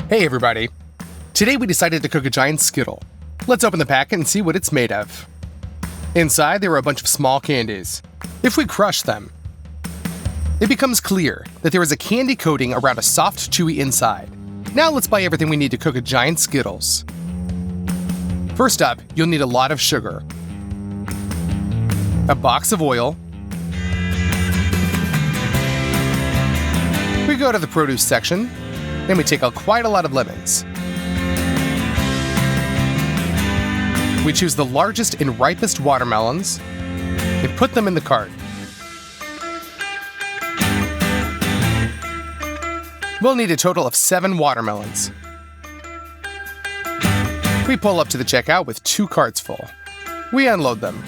Hey everybody! Today we decided to cook a giant Skittle. Let's open the packet and see what it's made of. Inside there are a bunch of small candies. If we crush them, it becomes clear that there is a candy coating around a soft, chewy inside. Now let's buy everything we need to cook a giant Skittles. First up, you'll need a lot of sugar, a box of oil. We go to the produce section, and we take out quite a lot of lemons. We choose the largest and ripest watermelons and put them in the cart. We'll need a total of 7 watermelons. We pull up to the checkout with 2 carts full. We unload them.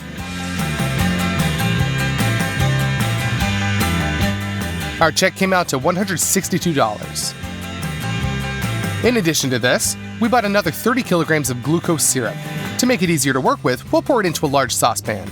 Our check came out to $162. In addition to this, we bought another 30 kilograms of glucose syrup. To make it easier to work with, we'll pour it into a large saucepan.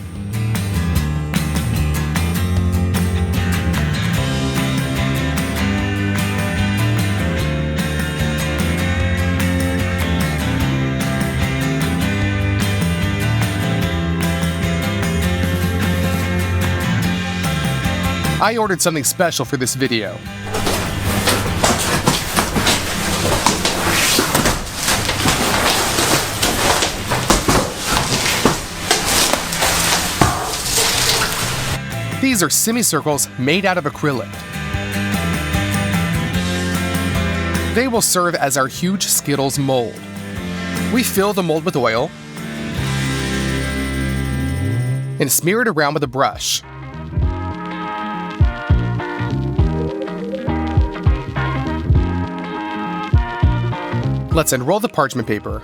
I ordered something special for this video. These are semicircles made out of acrylic. They will serve as our huge Skittles mold. We fill the mold with oil and smear it around with a brush. Let's unroll the parchment paper.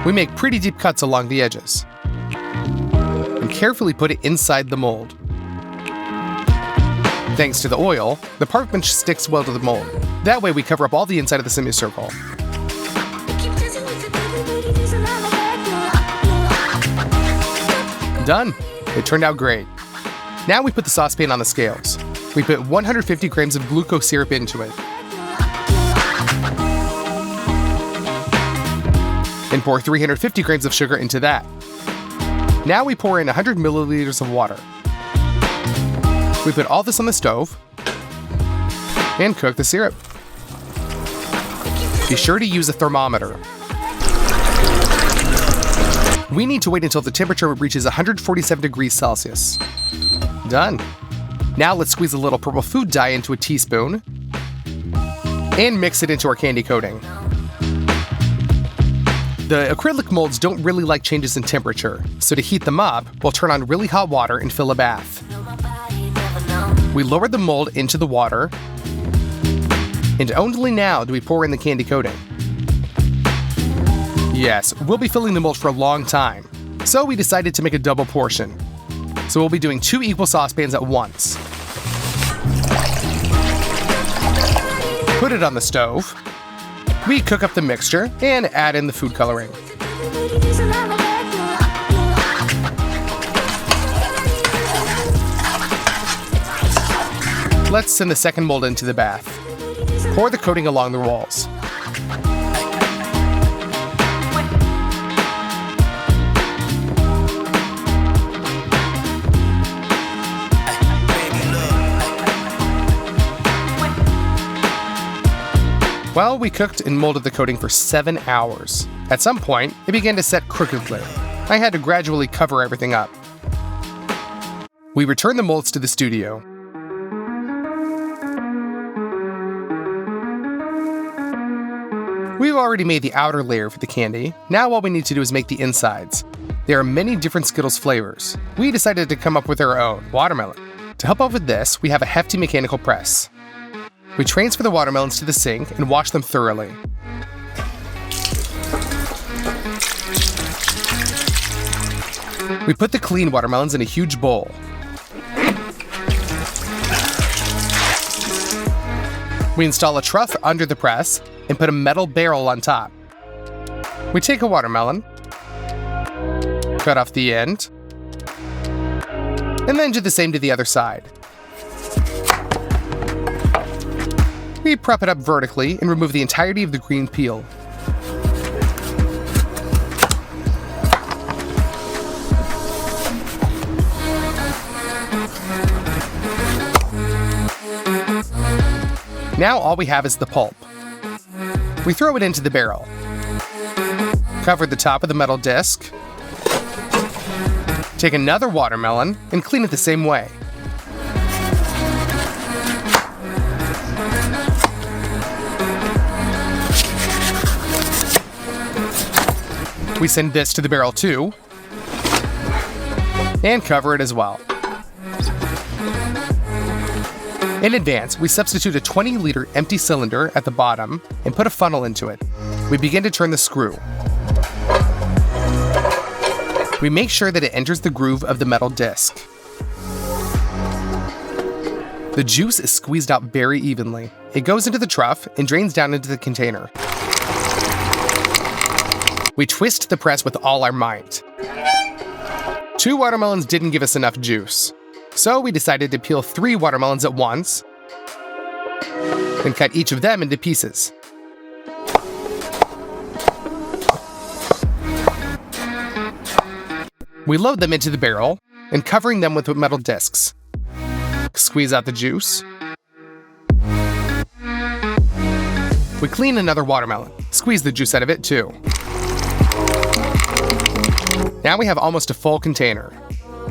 We make pretty deep cuts along the edges and carefully put it inside the mold. Thanks to the oil, the parchment sticks well to the mold. That way we cover up all the inside of the semicircle. Done! It turned out great. Now we put the saucepan on the scales. We put 150 grams of glucose syrup into it. And pour 350 grams of sugar into that. Now we pour in 100 milliliters of water. We put all this on the stove and cook the syrup. Be sure to use a thermometer. We need to wait until the temperature reaches 147 degrees Celsius. Done. Now let's squeeze a little purple food dye into a teaspoon and mix it into our candy coating. The acrylic molds don't really like changes in temperature, so to heat them up, we'll turn on really hot water and fill a bath. We lower the mold into the water, and only now do we pour in the candy coating. Yes, we'll be filling the mold for a long time, so we decided to make a double portion. So we'll be doing 2 equal saucepans at once. Put it on the stove. We cook up the mixture and add in the food coloring. Let's send the second mold into the bath. Pour the coating along the walls. Well, we cooked and molded the coating for 7 hours. At some point, it began to set crookedly. I had to gradually cover everything up. We returned the molds to the studio. We've already made the outer layer for the candy. Now all we need to do is make the insides. There are many different Skittles flavors. We decided to come up with our own, watermelon. To help out with this, we have a hefty mechanical press. We transfer the watermelons to the sink and wash them thoroughly. We put the clean watermelons in a huge bowl. We install a trough under the press and put a metal barrel on top. We take a watermelon, cut off the end, and then do the same to the other side. We prop it up vertically and remove the entirety of the green peel. Now all we have is the pulp. We throw it into the barrel. Cover the top of the metal disc. Take another watermelon and clean it the same way. We send this to the barrel too, and cover it as well. In advance, we substitute a 20-liter empty cylinder at the bottom and put a funnel into it. We begin to turn the screw. We make sure that it enters the groove of the metal disc. The juice is squeezed out very evenly. It goes into the trough and drains down into the container. We twist the press with all our might. 2 watermelons didn't give us enough juice, so we decided to peel 3 watermelons at once and cut each of them into pieces. We load them into the barrel and covering them with metal discs. Squeeze out the juice. We clean another watermelon. Squeeze the juice out of it too. Now we have almost a full container,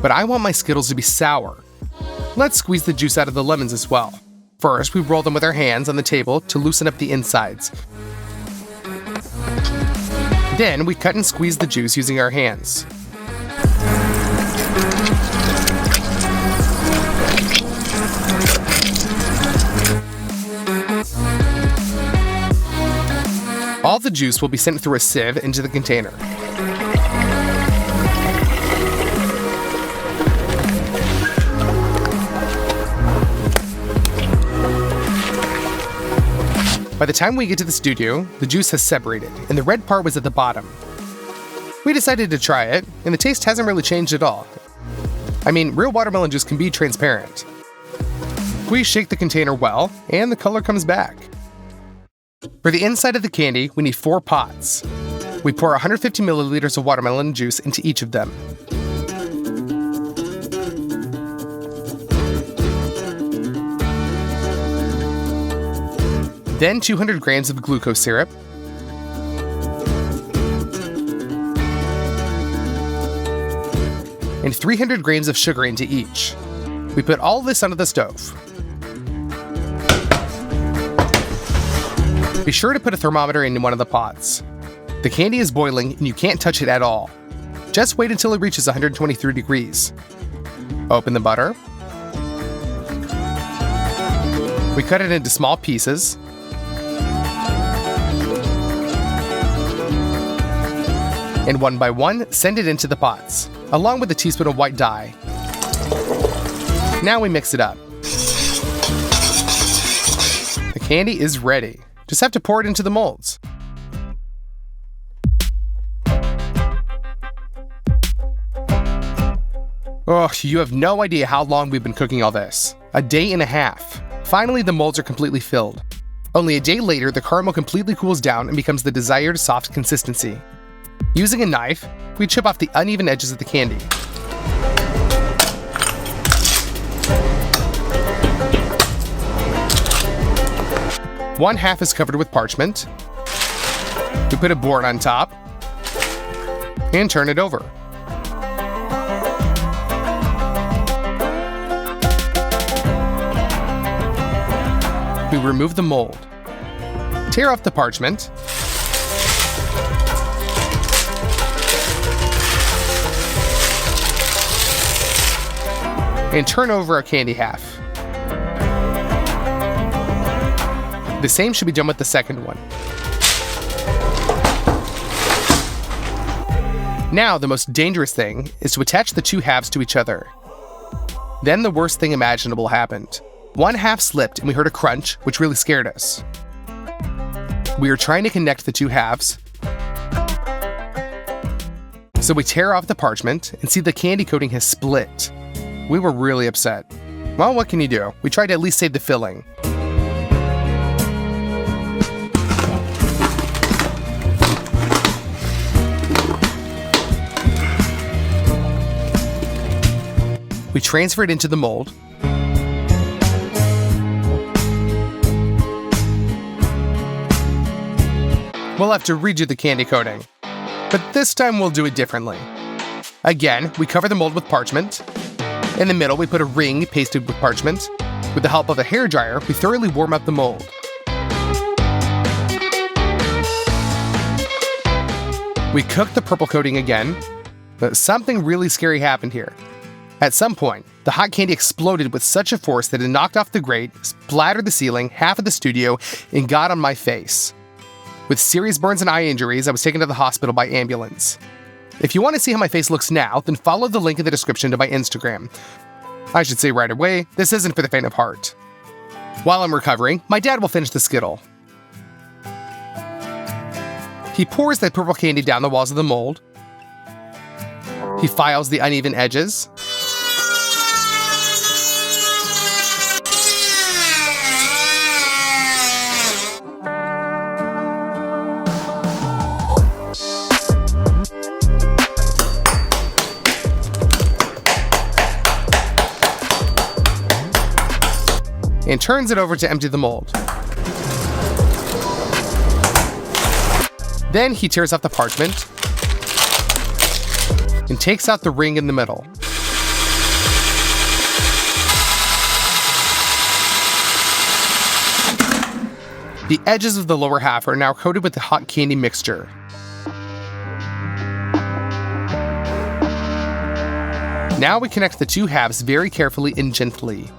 but I want my Skittles to be sour. Let's squeeze the juice out of the lemons as well. First, we roll them with our hands on the table to loosen up the insides. Then we cut and squeeze the juice using our hands. All the juice will be sent through a sieve into the container. By the time we get to the studio, the juice has separated, and the red part was at the bottom. We decided to try it, and the taste hasn't really changed at all. I mean, real watermelon juice can be transparent. We shake the container well, and the color comes back. For the inside of the candy, we need 4 pots. We pour 150 milliliters of watermelon juice into each of them. Then 200 grams of glucose syrup, and 300 grams of sugar into each. We put all this onto the stove. Be sure to put a thermometer in one of the pots. The candy is boiling and you can't touch it at all. Just wait until it reaches 123 degrees. Open the butter. We cut it into small pieces. And one by one, send it into the pots, along with a teaspoon of white dye. Now we mix it up. The candy is ready. Just have to pour it into the molds. Oh, you have no idea how long we've been cooking all this. A day and a half. Finally, the molds are completely filled. Only a day later, the caramel completely cools down and becomes the desired soft consistency. Using a knife, we chip off the uneven edges of the candy. One half is covered with parchment. We put a board on top and turn it over. We remove the mold. Tear off the parchment. And turn over our candy half. The same should be done with the second one. Now, the most dangerous thing is to attach the 2 halves to each other. Then the worst thing imaginable happened. One half slipped and we heard a crunch, which really scared us. We were trying to connect the 2 halves, so we tear off the parchment and see the candy coating has split. We were really upset. Well, what can you do? We tried to at least save the filling. transfer it into the mold. We'll have to redo the candy coating, but this time we'll do it differently. Again, we cover the mold with parchment. In the middle, we put a ring pasted with parchment. With the help of a hairdryer, we thoroughly warm up the mold. We cook the purple coating again, but something really scary happened here. At some point, the hot candy exploded with such a force that it knocked off the grate, splattered the ceiling, half of the studio, and got on my face. With serious burns and eye injuries, I was taken to the hospital by ambulance. If you want to see how my face looks now, then follow the link in the description to my Instagram. I should say right away, this isn't for the faint of heart. While I'm recovering, my dad will finish the Skittle. He pours the purple candy down the walls of the mold. He files the uneven edges. And turns it over to empty the mold. Then he tears off the parchment and takes out the ring in the middle. The edges of the lower half are now coated with the hot candy mixture. Now we connect the two halves very carefully and gently.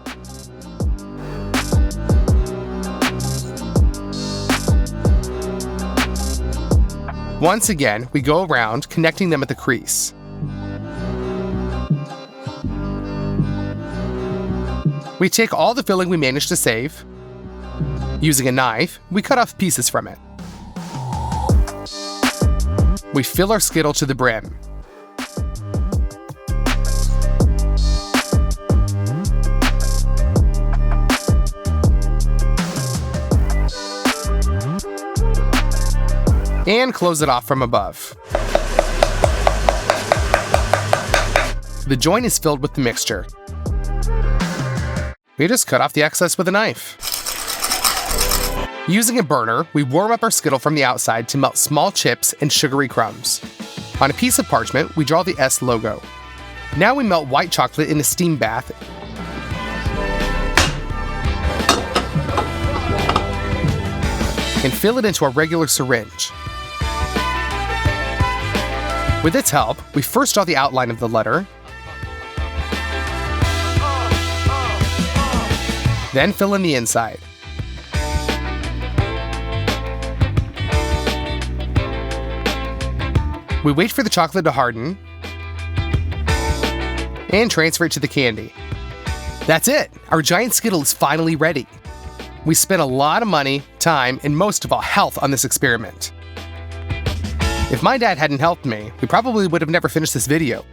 Once again, we go around, connecting them at the crease. We take all the filling we managed to save. Using a knife, we cut off pieces from it. We fill our Skittle to the brim. And close it off from above. The joint is filled with the mixture. We just cut off the excess with a knife. Using a burner, we warm up our Skittle from the outside to melt small chips and sugary crumbs. On a piece of parchment, we draw the S logo. Now we melt white chocolate in a steam bath and fill it into a regular syringe. With its help, we first draw the outline of the letter, then fill in the inside. We wait for the chocolate to harden and transfer it to the candy. That's it! Our giant Skittle is finally ready. We spent a lot of money, time, and most of all, health on this experiment. If my dad hadn't helped me, we probably would have never finished this video.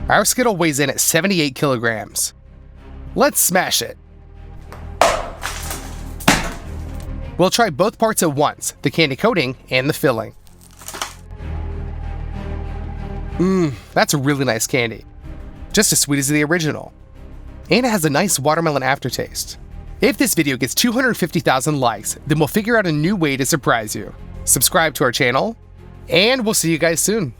Our Skittle weighs in at 78 kilograms. Let's smash it. We'll try both parts at once, the candy coating and the filling. That's a really nice candy. Just as sweet as the original. And it has a nice watermelon aftertaste. If this video gets 250,000 likes, then we'll figure out a new way to surprise you. Subscribe to our channel, and we'll see you guys soon.